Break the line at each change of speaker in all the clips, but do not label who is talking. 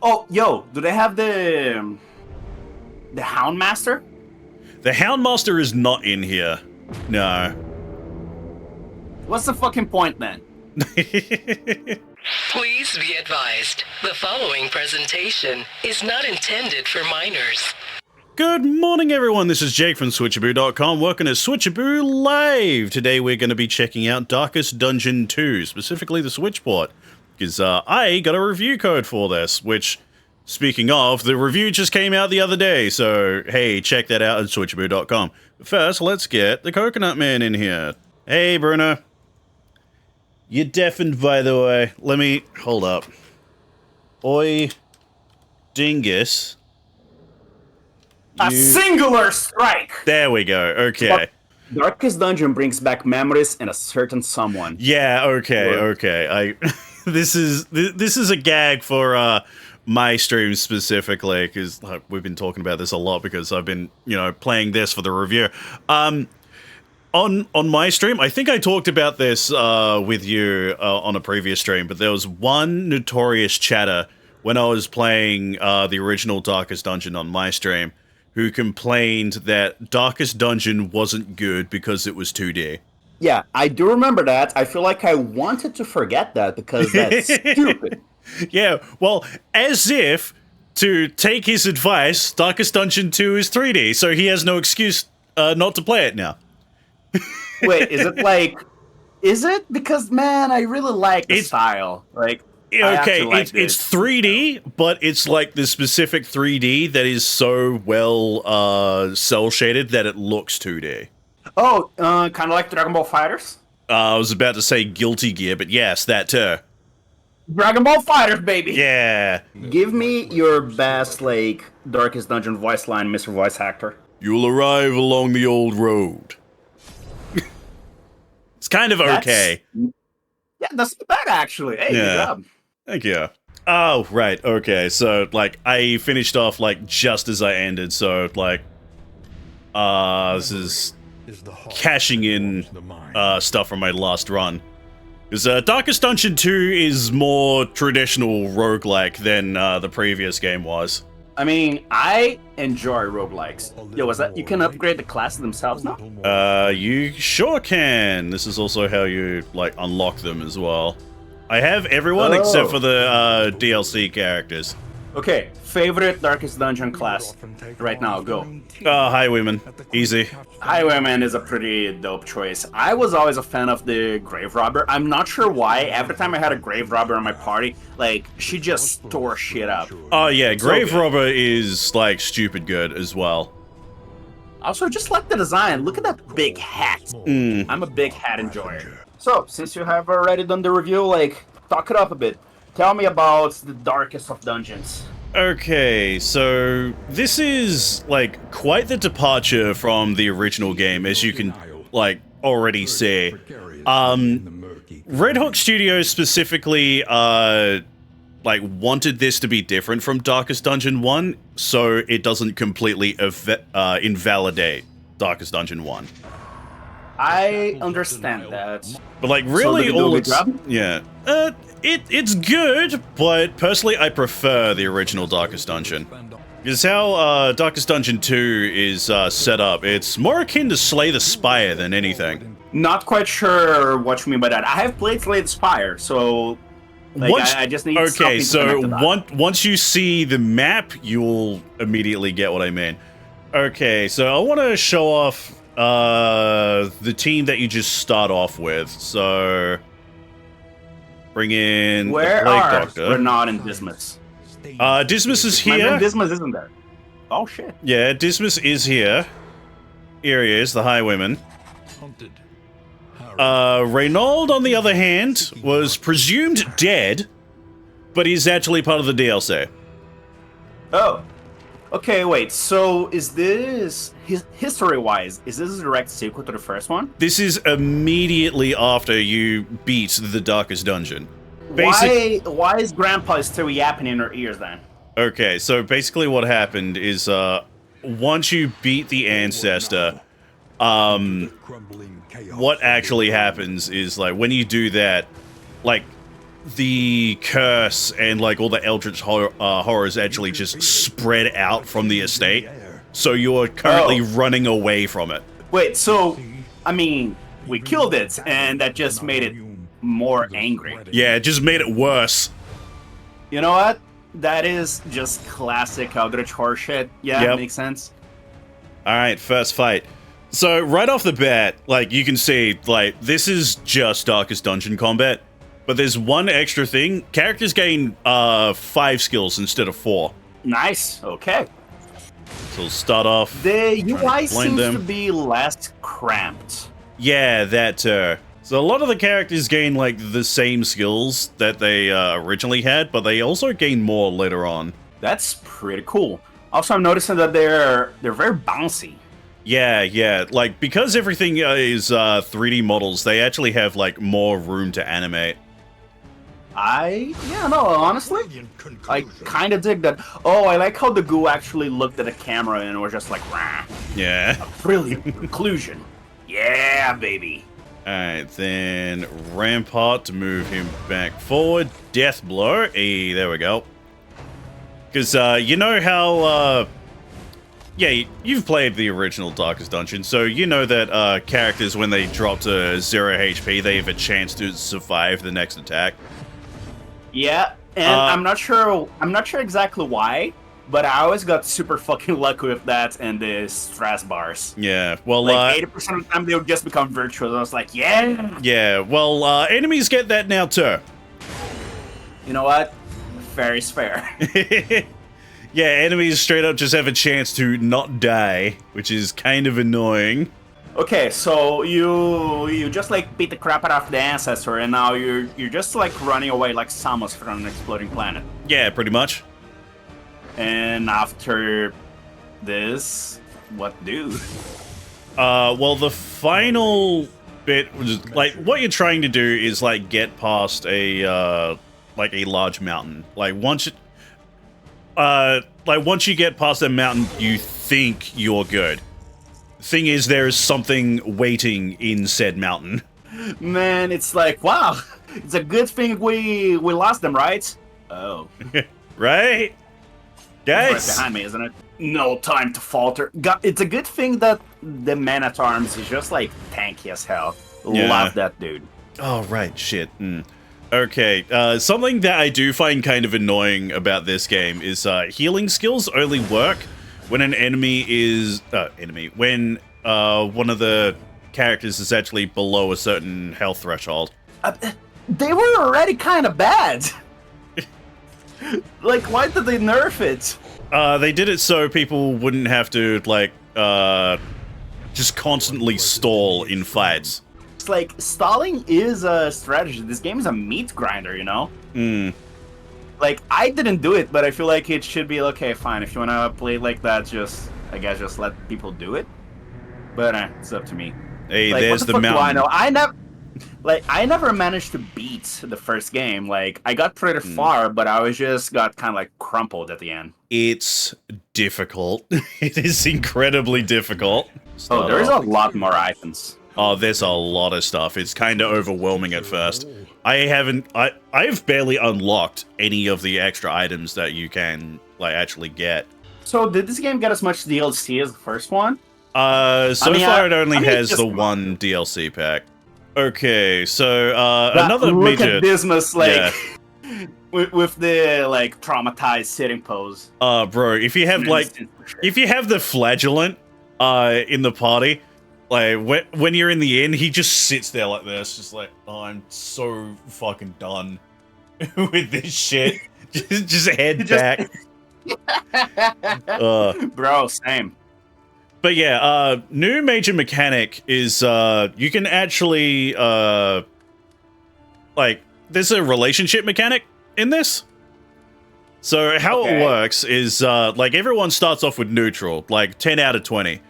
Oh, yo, do they have the Houndmaster?
The Houndmaster is not in here. No.
What's the fucking point then?
Please be advised, the following presentation is not intended for minors.
Good morning, everyone. This is Jake from Switchaboo.com, working at Switchaboo Live. Today we're going to be checking out Darkest Dungeon 2, specifically the Switch port, because I got a review code for this, which, speaking of, the review just came out the other day, so hey, check that out at Switchaboo.com. But first, let's get the Coconut Man in here. Hey, Bruno. You're deafened, by the way. Let me... hold up. Oi, dingus.
A singular strike!
There we go, okay.
Darkest Dungeon brings back memories and a certain someone.
Yeah, okay. This is a gag for my stream specifically, because we've been talking about this a lot because I've been, playing this for the review. On my stream, I think I talked about this with you on a previous stream, but there was one notorious chatter when I was playing the original Darkest Dungeon on my stream, who complained that Darkest Dungeon wasn't good because it was 2D.
Yeah, I do remember that. I feel like I wanted to forget that because that's stupid.
Yeah, well, as if, to take his advice, Darkest Dungeon 2 is 3D, so he has no excuse not to play it now.
Wait, is it? Because, man, I really like the style.
Okay, it's 3D, but it's like the specific 3D that is so well cel-shaded that it looks 2D.
Oh, kind of like Dragon Ball FighterZ?
I was about to say Guilty Gear, but yes, that too.
Dragon Ball FighterZ, baby!
Yeah.
Give me your best, Darkest Dungeon voice line, Mr. Voice Actor.
You'll arrive along the old road. It's kind of okay.
Yeah, that's not bad, actually. Hey, good job.
Thank you. Oh, right, okay, so, I finished off, just as I ended, so, this is cashing in stuff from my last run. Because Darkest Dungeon 2 is more traditional roguelike than the previous game was.
I mean, I enjoy roguelikes. Yo, was that you can upgrade the classes themselves now?
You sure can. This is also how you, unlock them as well. I have everyone except for the DLC characters.
Okay, favorite Darkest Dungeon class right now, go.
Highwayman. Easy.
Highwayman is a pretty dope choice. I was always a fan of the Grave Robber. I'm not sure why. Every time I had a Grave Robber in my party, she just tore shit up.
Oh yeah, Grave Robber is, stupid good as well.
Also, just like the design, look at that big hat. I'm a big hat enjoyer. So, since you have already done the review, talk it up a bit. Tell me about the Darkest of Dungeons.
Okay, so this is, quite the departure from the original game, as you can, already see. Red Hook Studios specifically, wanted this to be different from Darkest Dungeon 1, so it doesn't completely invalidate Darkest Dungeon 1.
I understand that.
But really,
so
all it's it's good, but personally, I prefer the original Darkest Dungeon. Because how Darkest Dungeon 2 is set up, it's more akin to Slay the Spire than anything.
Not quite sure what you mean by that. I have played Slay the Spire, so I just need something to connect to that.
Once you see the map, you'll immediately get what I mean. Okay, so I want to show off the team that you just start off with. So bring in
Where
the Plague
are
Doctor.
Renaud and Dismas?
Dismas is here.
My man Dismas isn't there. Oh shit.
Yeah, Dismas is here. Here he is, the Highwayman. Renaud, on the other hand, was presumed dead, but he's actually part of the DLC.
Oh. Okay, wait, so is this, history-wise, is this a direct sequel to the first one?
This is immediately after you beat the Darkest Dungeon.
Why is Grandpa still yapping in her ears then?
Okay, so basically what happened is, once you beat the Ancestor, what actually happens is, when you do that, the curse and like all the eldritch horrors actually just spread out from the estate. So you're currently running away from it.
Wait, so, I mean, we killed it, and that just made it more angry.
Yeah, it just made it worse.
You know what? That is just classic eldritch horror shit. Yeah,
Yep.
makes sense.
Alright, first fight. So, right off the bat, like, you can see, like, this is just Darkest Dungeon combat. But there's one extra thing. Characters gain 5 skills instead of 4.
Nice, okay.
So we'll start off.
The UI seems
them.
to be less cramped.
Yeah, that So a lot of the characters gain, like, the same skills that they originally had, but they also gain more later on.
That's pretty cool. Also, I'm noticing that they're very bouncy.
Yeah, like, because everything is 3D models, they actually have, like, more room to animate.
Honestly, I kind of dig that. Oh, I like how the goo actually looked at the camera and was just like, rah.
Yeah.
Brilliant conclusion. Yeah, baby.
Alright, then Rampart to move him back forward. Death Blow. Hey, there we go. Because, you know how, yeah, you've played the original Darkest Dungeon, so you know that characters, when they drop to 0 HP, they have a chance to survive the next attack.
Yeah, and I'm not sure exactly why, but I always got super fucking lucky with that and the stress bars.
Yeah, well,
like 80% of the time they would just become virtuous. I was like, yeah.
Yeah, well, enemies get that now too.
You know what? Fair is fair.
Yeah, enemies straight up just have a chance to not die, which is kind of annoying.
Okay, so you just like beat the crap out of the ancestor, and now you're just like running away like Samus from an exploding planet.
Yeah, pretty much.
And after this, what do?
Well, the final bit was like what you're trying to do is like get past a like a large mountain. Like once you get past that mountain, you think you're good. Thing is, there is something waiting in said mountain.
Man, it's like, wow, it's a good thing we lost them, right? Oh.
Right? Guys?
Right behind me, isn't it? No time to falter. It's a good thing that the Man-at-Arms is just, like, tanky as hell.
Yeah.
Love that dude.
Oh, right, shit. Okay, something that I do find kind of annoying about this game is healing skills only work when an enemy is... when one of the characters is actually below a certain health threshold.
They were already kind of bad. Like, why did they nerf it?
They did it so people wouldn't have to, like, just constantly stall in fights.
It's like, stalling is a strategy. This game is a meat grinder, you know? Like, I didn't do it, but I feel like it should be, okay, fine. If you want to play like that, I guess just let people do it. But it's up to me.
Hey,
like,
there's
what the
the
fuck
mountain.
do I know? I never managed to beat the first game. Like, I got pretty far, but I got kind of like crumpled at the end.
It's difficult. It is incredibly difficult.
Oh, there's a lot more items.
Oh, there's a lot of stuff. It's kind of overwhelming at first. I've barely unlocked any of the extra items that you can, like, actually get.
So, did this game get as much DLC as the first one?
So far it only has the one DLC pack. Okay, so, another
look
major...
at Dismas, like,
Yeah.
with the, like, traumatized sitting pose.
Bro, if you have, like... If you have the flagellant, in the party... Like, when you're in the inn, he just sits there like this, just like, oh, I'm so fucking done with this shit. just head back.
Bro, same.
But yeah, new major mechanic is, you can actually, like, there's a relationship mechanic in this. So how it works is, like, everyone starts off with neutral, like, 10 out of 20.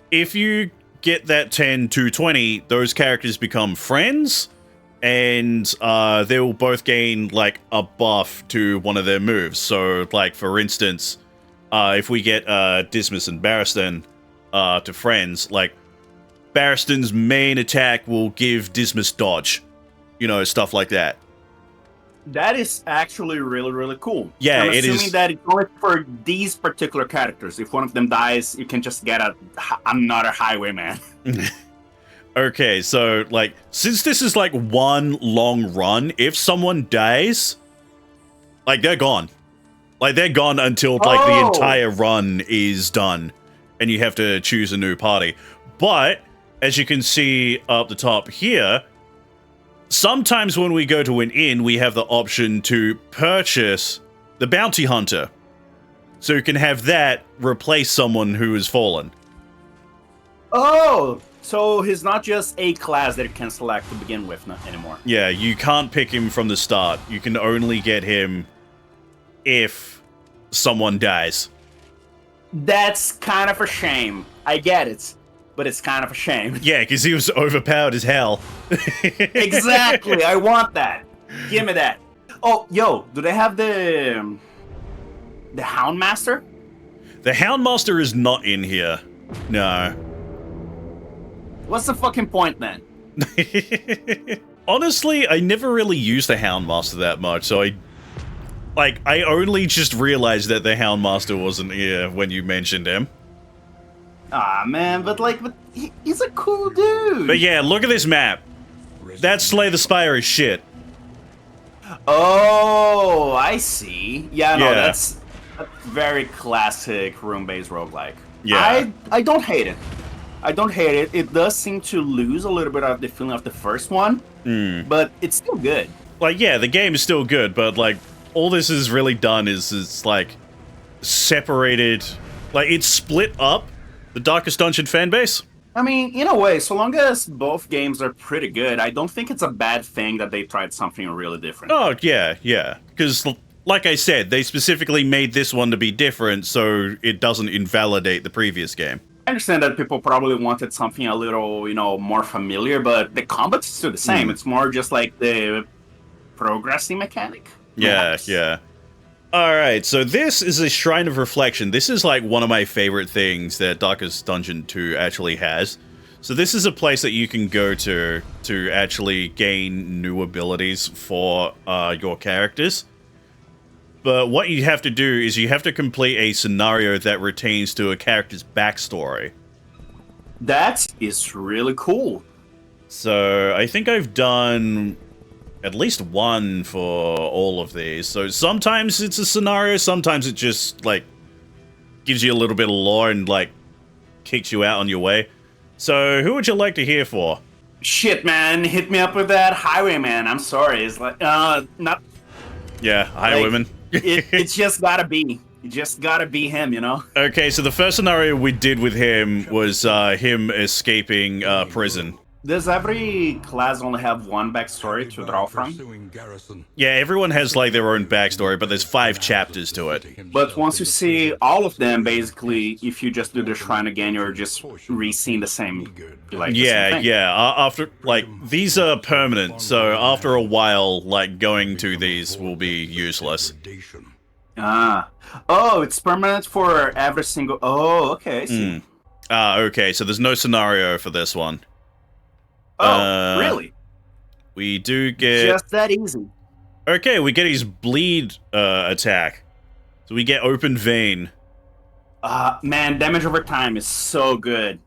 If you get that 10 to 20, those characters become friends, and they will both gain, like, a buff to one of their moves. So, like, for instance, if we get Dismas and Barristan to friends, like, Barristan's main attack will give Dismas dodge. You know, stuff like that.
That is actually really, really cool.
Yeah,
I'm
it is.
assuming that it's only for these particular characters. If one of them dies, you can just get another highwayman.
Okay, so, like, since this is, like, one long run, if someone dies, like, they're gone. Like, they're gone until, like, the entire run is done, and you have to choose a new party. But, as you can see up the top here, sometimes when we go to an inn, we have the option to purchase the bounty hunter. So you can have that replace someone who has fallen.
Oh, so he's not just a class that you can select to begin with anymore.
Yeah, you can't pick him from the start. You can only get him if someone dies.
That's kind of a shame. I get it, but it's kind of a shame.
Yeah, because he was overpowered as hell.
Exactly, I want that. Give me that. Oh, yo, do they have the Houndmaster?
The Houndmaster is not in here. No.
What's the fucking point then?
Honestly, I never really used the Houndmaster that much, so I only just realized that the Houndmaster wasn't here when you mentioned him.
Ah, man, but he's a cool dude.
But yeah, look at this map. That Slay the Spire is shit.
Oh, I see. Yeah, no,
Yeah.
that's a very classic room-based roguelike.
Yeah.
I don't hate it. I don't hate it. It does seem to lose a little bit of the feeling of the first one, but it's still good.
Like, yeah, the game is still good, but, like, all this has really done is it's, like, separated... Like, it's split up the Darkest Dungeon fanbase.
I mean, in a way, so long as both games are pretty good, I don't think it's a bad thing that they tried something really different.
Oh, yeah, yeah. Because, like I said, they specifically made this one to be different so it doesn't invalidate the previous game.
I understand that people probably wanted something a little, more familiar, but the combat's still the same. It's more just like the progressing mechanic.
Yeah,
perhaps.
yeah. Alright, so this is a Shrine of Reflection. This is like one of my favorite things that Darkest Dungeon 2 actually has. So this is a place that you can go to actually gain new abilities for your characters. But what you have to do is you have to complete a scenario that retains to a character's backstory.
That is really cool.
So I think I've done at least one for all of these. So sometimes it's a scenario, sometimes it just, like, gives you a little bit of lore and, like, kicks you out on your way. So who would you like to hear for?
Shit, man, hit me up with that highwayman. I'm sorry. It's like, not...
Yeah, Highwayman.
It's just gotta be. You just gotta be him,
Okay, so the first scenario we did with him was him escaping prison.
Does every class only have one backstory to draw from?
Yeah, everyone has, like, their own backstory, but there's 5 chapters to it.
But once you see all of them, basically, if you just do the shrine again, you're just re-seeing the same, like,
Yeah,
the same thing.
yeah. After, like, these are permanent, so after a while, like, going to these will be useless.
Ah. Oh, it's permanent for every single... Oh, okay, I see.
Okay, so there's no scenario for this one.
Oh, really?
We do get...
Just that easy.
Okay, we get his bleed attack. So we get open vein.
Man, damage over time is so good.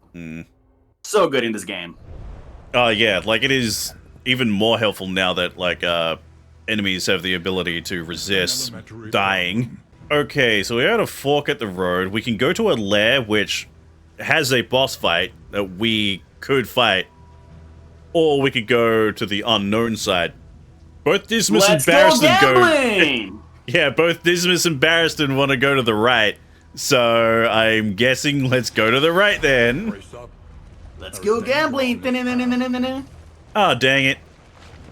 So good in this game.
Oh, yeah, like, it is even more helpful now that, like, enemies have the ability to resist dying. Okay, so we're at a fork at the road. We can go to a lair which has a boss fight that we could fight. Or we could go to the unknown side. Both Dismas and Barristan go... Yeah, both Dismas and Barristan want to go to the right. So I'm guessing let's go to the right then.
Let's go gambling.
Oh, dang it.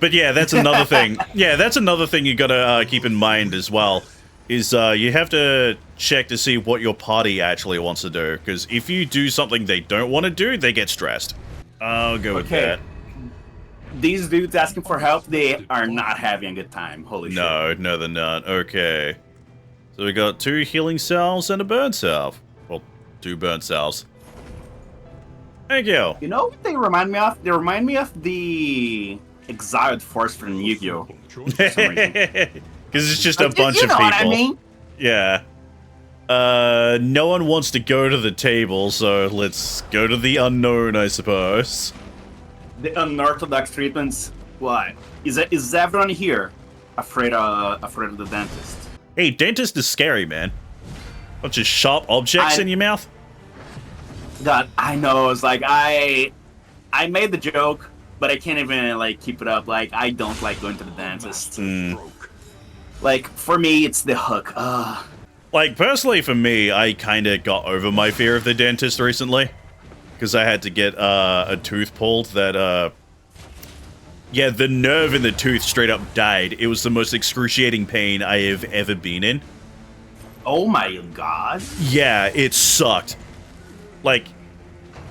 But yeah, that's another thing. Yeah, that's another thing you gotta keep in mind as well. Is you have to check to see what your party actually wants to do. Because if you do something they don't want to do, they get stressed. I'll go with that.
These dudes asking for help, they are not having a good time. Holy shit.
No, they're not. Okay. So we got 2 healing cells and a burn salve. Well, 2 burn cells. Thank you.
You know what they remind me of? They remind me of the exiled force from Yu-Gi-Oh.
Because it's just a bunch
you
of
know
people.
what I mean?
Yeah. No one wants to go to the table, so let's go to the unknown, I suppose.
The unorthodox treatments. Why? Is everyone here afraid of the dentist?
Hey, dentist is scary, man. Bunch of sharp objects in your mouth.
God, I know. It's like I made the joke, but I can't even like keep it up. Like I don't like going to the dentist. Like for me, it's the hook.
Like personally, for me, I kind of got over my fear of the dentist recently, because I had to get a tooth pulled. That yeah, the nerve in the tooth straight up died. It was the most excruciating pain I have ever been in.
Oh my god.
Yeah, it sucked. Like,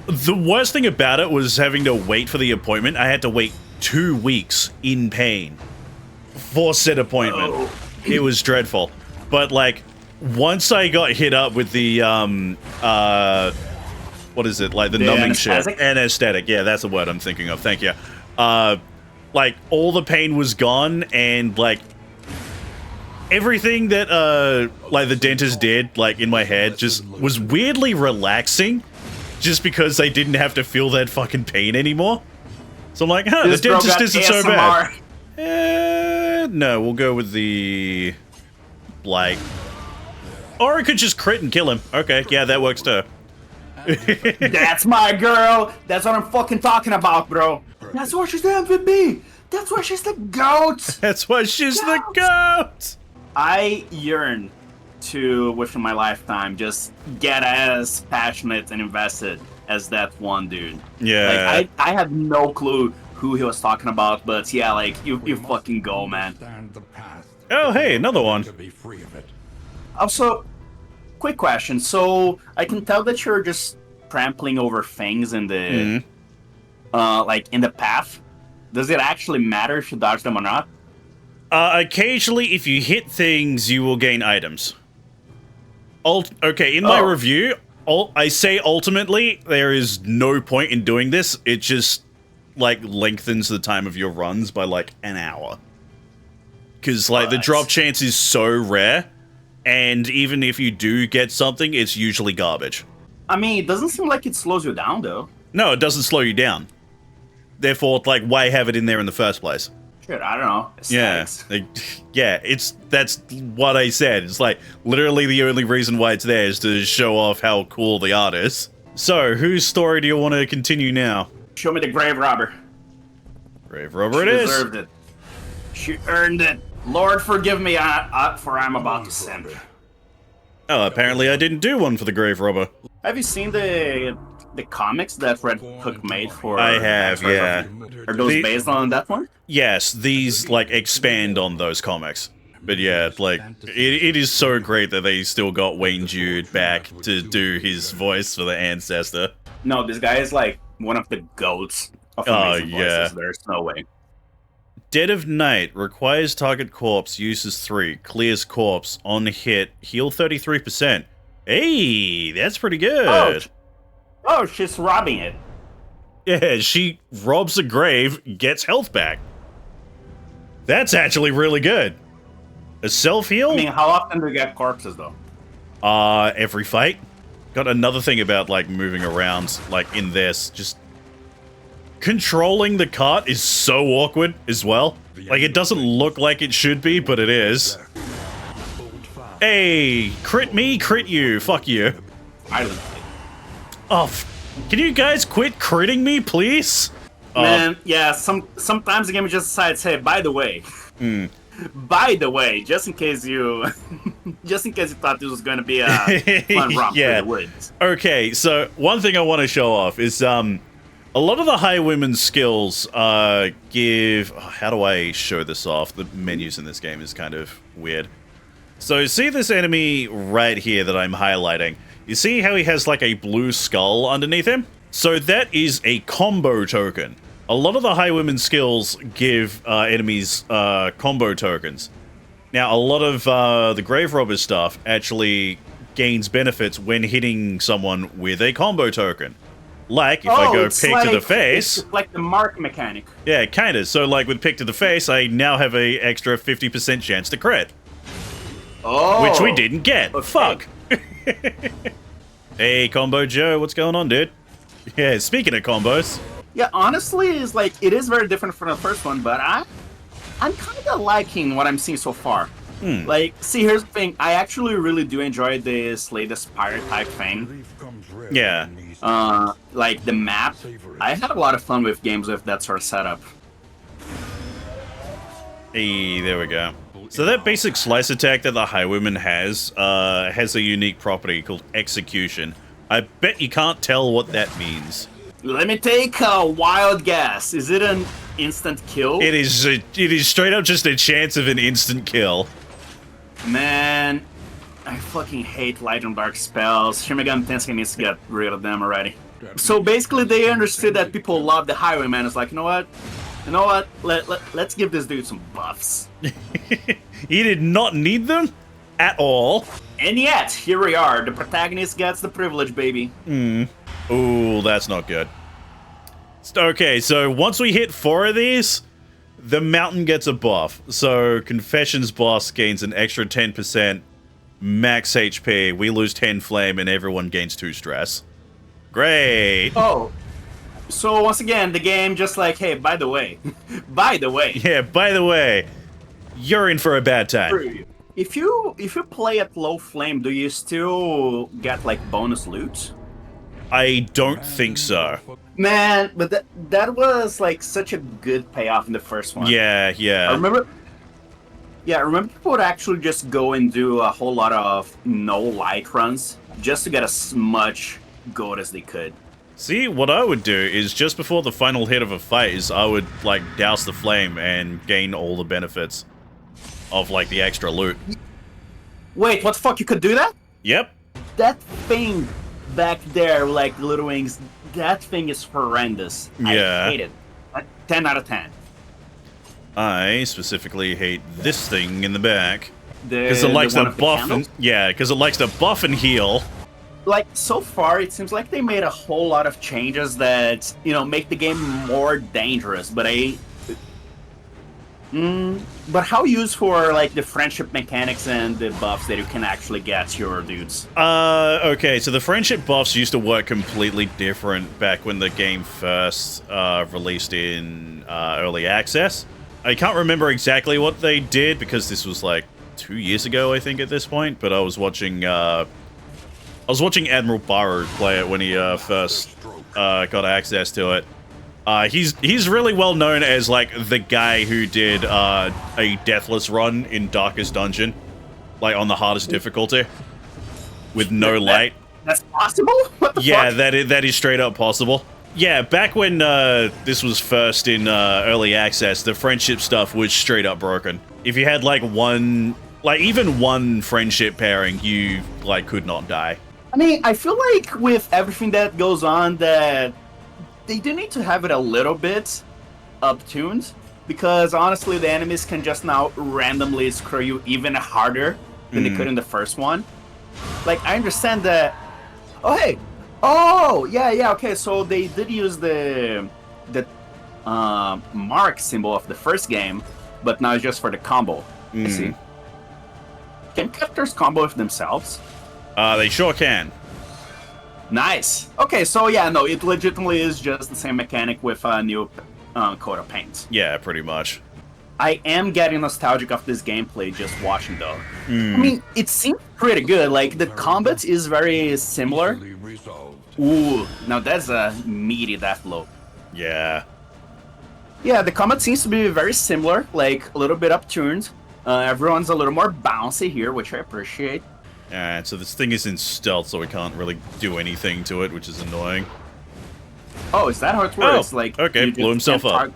the worst thing about it was having to wait for the appointment. I had to wait 2 weeks in pain for said appointment.
Oh.
It was dreadful. But, like, once I got hit up with the, what is it? Like, the numbing shit. Anesthetic. Yeah, that's the word I'm thinking of. Thank you. Like, all the pain was gone, and, like, everything that, like, the dentist did, like, in my head just was weirdly relaxing, just because I didn't have to feel that fucking pain anymore. So I'm like, huh, the dentist isn't so bad. No, we'll go with the Blight. Or I could just crit and kill him. Okay, yeah, that works too.
That's my girl. That's what I'm fucking talking about, bro. That's why she's the MVP. That's why she's the GOAT.
That's why she's the GOAT.
I yearn to, within my lifetime, just get as passionate and invested as that one dude.
Yeah.
Like, I had no clue who he was talking about, but yeah, like, you fucking go, man.
Oh, hey, another one.
Also, quick question. So, I can tell that you're just trampling over things in the, like, in the path. Does it actually matter if you dodge them or not?
Occasionally, if you hit things, you will gain items. Okay, in my review, I say ultimately, there is no point in doing this. It just, like, lengthens the time of your runs by, like, an hour. Because, like, the drop chance is so rare, and even if you do get something, it's usually garbage.
I mean, it doesn't seem like it slows you down, though.
No, it doesn't slow you down. Therefore, like, why have it in there in the first place?
Shit, I don't know.
Yeah, that's what I said. It's like, literally the only reason why it's there is to show off how cool the art is. So, whose story do you want to continue now?
Show me the grave robber.
Grave robber it is.
She deserved it. She earned it. Lord, forgive me for I'm about to send her.
Oh, apparently I didn't do one for the grave robber.
Have you seen the comics that Red Hook made for...
I have, yeah.
Are those based on that one?
Yes, these, like, expand on those comics. But yeah, like, it is so great that they still got Wayne Jude back to do his voice for the ancestor.
No, this guy is, like, one of the GOATs of amazing voices. There's no way.
Dead of Night requires target corpse, uses 3, clears corpse, on hit, heal 33%. Hey, that's pretty good.
Oh, she's robbing it.
Yeah, she robs a grave, gets health back. That's actually really good. A self-heal?
I mean, how often do you get corpses, though?
Every fight. Got another thing about, like, moving around, like, in this. Just controlling the cart is so awkward as well. Like, it doesn't look like it should be, but it is. Hey, crit me, crit you. Fuck you. Oh, can you guys quit critting me, please?
Man, yeah, sometimes the game just decides, hey, by the way, just in case you thought this was going to be a fun romp for the woods.
Okay, so one thing I want to show off is, a lot of the high women's skills, give... Oh, how do I show this off? The menus in this game is kind of weird. So, see this enemy right here that I'm highlighting? You see how he has, like, a blue skull underneath him? So that is a combo token. A lot of the high women's skills give enemies combo tokens. Now, a lot of the Grave Robber stuff actually gains benefits when hitting someone with a combo token. Like, if I go
it's
pick to the face...
It's like the mark mechanic.
Yeah, kinda. So, like, with pick to the face, I now have a extra 50% chance to crit.
Oh!
Which we didn't get.
Okay.
Fuck. Hey, Combo Joe, what's going on, dude? Yeah, speaking of combos...
Yeah, honestly, it's like, it is very different from the first one, but I'm kind of liking what I'm seeing so far. Like, see, here's the thing. I actually really do enjoy this latest pirate type thing.
Yeah.
Like, the map. I had a lot of fun with games with that sort of setup.
Hey, there we go. So that basic slice attack that the Highwayman has a unique property called Execution. I bet you can't tell what that means.
Let me take a wild guess. Is it an instant kill?
It is straight up just a chance of an instant kill.
Man, I fucking hate light and dark spells. Shimigami Tensei needs to get rid of them already. So basically they understood that people love the Highwayman. It's like, you know what? Let's give this dude some buffs.
He did not need them at all.
And yet, here we are. The protagonist gets the privilege, baby.
Ooh, that's not good. Okay, so once we hit 4 of these, the mountain gets a buff. So Confession's boss gains an extra 10% max HP. We lose 10 flame, and everyone gains 2 stress. Great.
Oh. So once again, the game just like, hey, by the way.
Yeah, by the way, you're in for a bad time.
If you play at low flame, do you still get like bonus loot?
I don't think so.
Man, but that was like such a good payoff in the first one.
Yeah.
I remember people would actually just go and do a whole lot of no light runs just to get as much gold as they could.
See, what I would do is just before the final hit of a phase, I would like douse the flame and gain all the benefits of like the extra loot.
Wait, what the fuck? You could do that?
Yep.
That thing back there, like the little wings, that thing is horrendous.
Yeah.
I hate it. 10 out of 10.
I specifically hate this thing in the back.
Because
it likes to buff and because it likes to buff and heal.
Like, so far, it seems like they made a whole lot of changes that, you know, make the game more dangerous, but but how useful are, like, the friendship mechanics and the buffs that you can actually get to your dudes?
Okay, so the friendship buffs used to work completely different back when the game first released in early access. I can't remember exactly what they did because this was like 2 years ago, I think, at this point. But I was watching Admiral Baru play it when he first got access to it. He's really well known as like the guy who did a deathless run in Darkest Dungeon, like on the hardest difficulty, with no light.
That's possible? What the fuck?
that is straight up possible. Yeah, back when this was first in early access, the friendship stuff was straight up broken. If you had like even one friendship pairing, you like could not die.
I mean, I feel like with everything that goes on, that they do need to have it a little bit up-tuned, because honestly, the enemies can just now randomly screw you even harder than they could in the first one. Like, I understand that. Oh, hey. Oh, yeah. Okay, so they did use the mark symbol of the first game, but now it's just for the combo. I see. Can characters combo with themselves?
They sure can.
Nice. Okay, so yeah, no, it legitimately is just the same mechanic with a new coat of paint.
Yeah, pretty much.
I am getting nostalgic of this gameplay just watching though. I mean, it seems pretty good. Like, the combat is very similar. Ooh, now that's a meaty death blow.
Yeah.
Yeah, the combat seems to be very similar, like a little bit uptuned. Everyone's a little more bouncy here, which I appreciate.
Alright, so this thing is in stealth, so we can't really do anything to it, which is annoying.
Oh, is that how it works?
Oh,
like,
okay, blew himself up.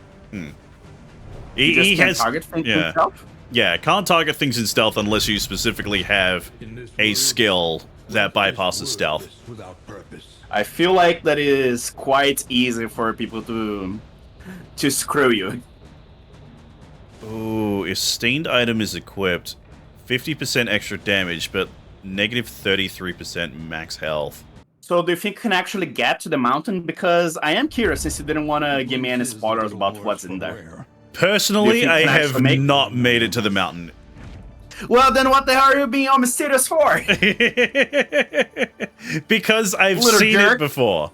He has
target things himself?
Yeah, can't target things in stealth unless you specifically have a skill that bypasses stealth.
I feel like that is quite easy for people to screw you.
Ooh, if stained item is equipped, 50% extra damage, but negative 33% max health.
So do you think you can actually get to the mountain? Because I am curious, since you didn't want to give me any spoilers about what's in there.
Personally, I have
actually
not made it to the mountain.
Well, then what the hell are you being all mysterious for?
Because I've
Little
seen
jerk.
it before.